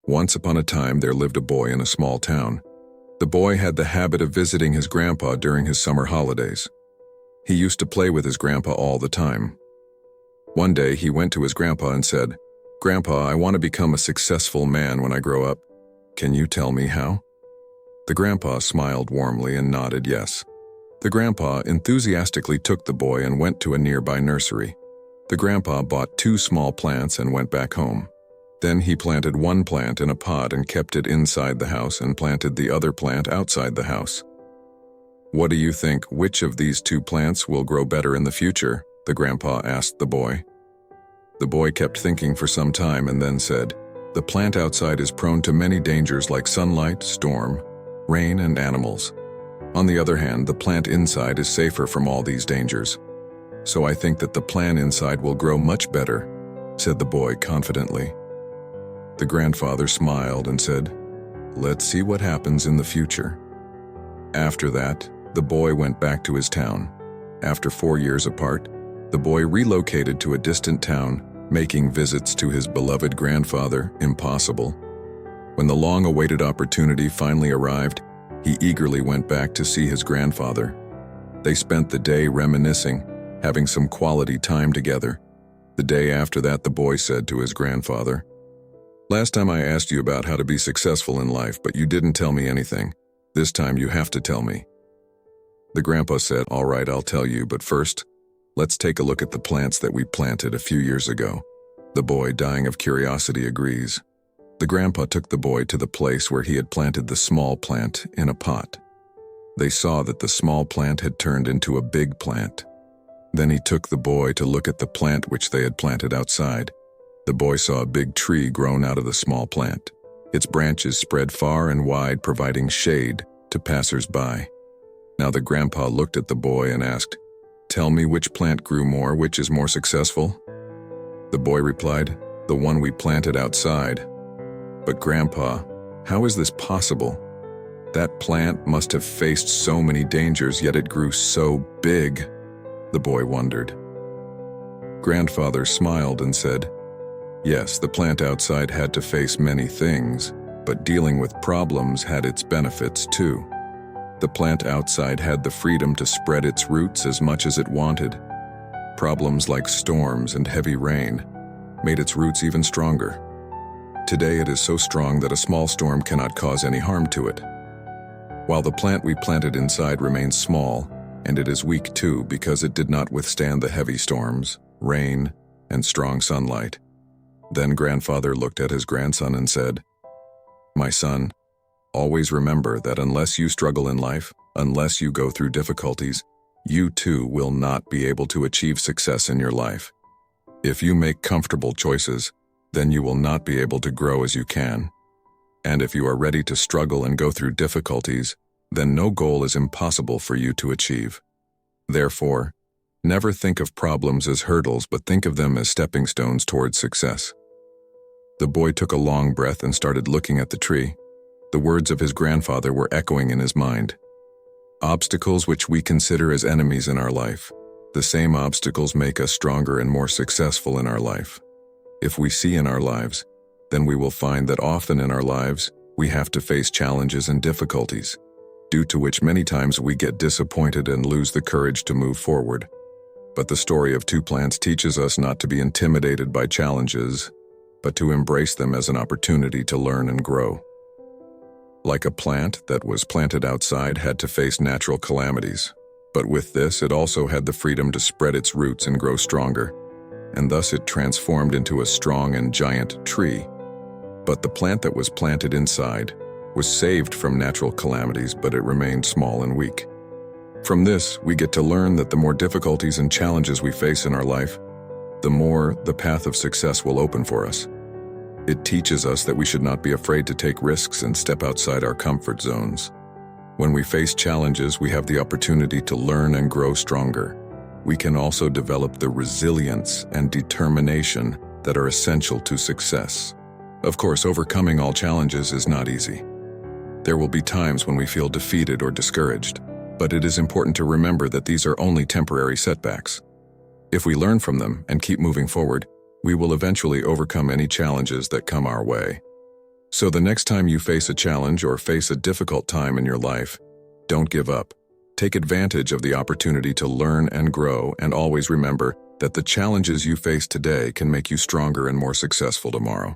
Once upon a time, there lived a boy in a small town. The boy had the habit of visiting his grandpa during his summer holidays. He used to play with his grandpa all the time. One day, he went to his grandpa and said, "Grandpa, I want to become a successful man when I grow up. Can you tell me how?" The grandpa smiled warmly and nodded yes. The grandpa enthusiastically took the boy and went to a nearby nursery. The grandpa bought 2 small plants and went back home. Then he planted one plant in a pot and kept it inside the house and planted the other plant outside the house. "What do you think, which of these 2 plants will grow better in the future?" the grandpa asked the boy. The boy kept thinking for some time and then said, "The plant outside is prone to many dangers like sunlight, storm, rain, and animals. On the other hand, the plant inside is safer from all these dangers. So I think that the plant inside will grow much better," said the boy confidently. The grandfather smiled and said, "Let's see what happens in the future." After that, the boy went back to his town. After 4 years apart, the boy relocated to a distant town, making visits to his beloved grandfather impossible. When the long-awaited opportunity finally arrived, he eagerly went back to see his grandfather. They spent the day reminiscing, having some quality time together. The day after that, the boy said to his grandfather, "Last time I asked you about how to be successful in life, but you didn't tell me anything. This time you have to tell me." The grandpa said, "All right, I'll tell you, but first, let's take a look at the plants that we planted a few years ago." The boy, dying of curiosity, agrees. The grandpa took the boy to the place where he had planted the small plant in a pot. They saw that the small plant had turned into a big plant. Then he took the boy to look at the plant which they had planted outside. The boy saw a big tree grown out of the small plant. Its branches spread far and wide, providing shade to passers-by. Now the grandpa looked at the boy and asked, "Tell me which plant grew more, which is more successful?" The boy replied, "The one we planted outside." "But Grandpa, how is this possible? That plant must have faced so many dangers, yet it grew so big," the boy wondered. Grandfather smiled and said, "Yes, the plant outside had to face many things, but dealing with problems had its benefits too. The plant outside had the freedom to spread its roots as much as it wanted. Problems like storms and heavy rain made its roots even stronger. Today it is so strong that a small storm cannot cause any harm to it. While the plant we planted inside remains small, and it is weak too because it did not withstand the heavy storms, rain, and strong sunlight." Then grandfather looked at his grandson and said, "My son, always remember that unless you struggle in life, unless you go through difficulties, you too will not be able to achieve success in your life. If you make comfortable choices, then you will not be able to grow as you can. And if you are ready to struggle and go through difficulties, then no goal is impossible for you to achieve. Therefore, never think of problems as hurdles, but think of them as stepping stones towards success." The boy took a long breath and started looking at the tree. The words of his grandfather were echoing in his mind. Obstacles which we consider as enemies in our life, the same obstacles make us stronger and more successful in our life. If we see in our lives, then we will find that often in our lives, we have to face challenges and difficulties, due to which many times we get disappointed and lose the courage to move forward. But the story of 2 plants teaches us not to be intimidated by challenges, but to embrace them as an opportunity to learn and grow. Like a plant that was planted outside had to face natural calamities, but with this it also had the freedom to spread its roots and grow stronger, and thus it transformed into a strong and giant tree. But the plant that was planted inside was saved from natural calamities, but it remained small and weak. From this, we get to learn that the more difficulties and challenges we face in our life, the more the path of success will open for us. It teaches us that we should not be afraid to take risks and step outside our comfort zones. When we face challenges, we have the opportunity to learn and grow stronger. We can also develop the resilience and determination that are essential to success. Of course, overcoming all challenges is not easy. There will be times when we feel defeated or discouraged, but it is important to remember that these are only temporary setbacks. If we learn from them and keep moving forward, we will eventually overcome any challenges that come our way. So the next time you face a challenge or face a difficult time in your life, don't give up. Take advantage of the opportunity to learn and grow, and always remember that the challenges you face today can make you stronger and more successful tomorrow.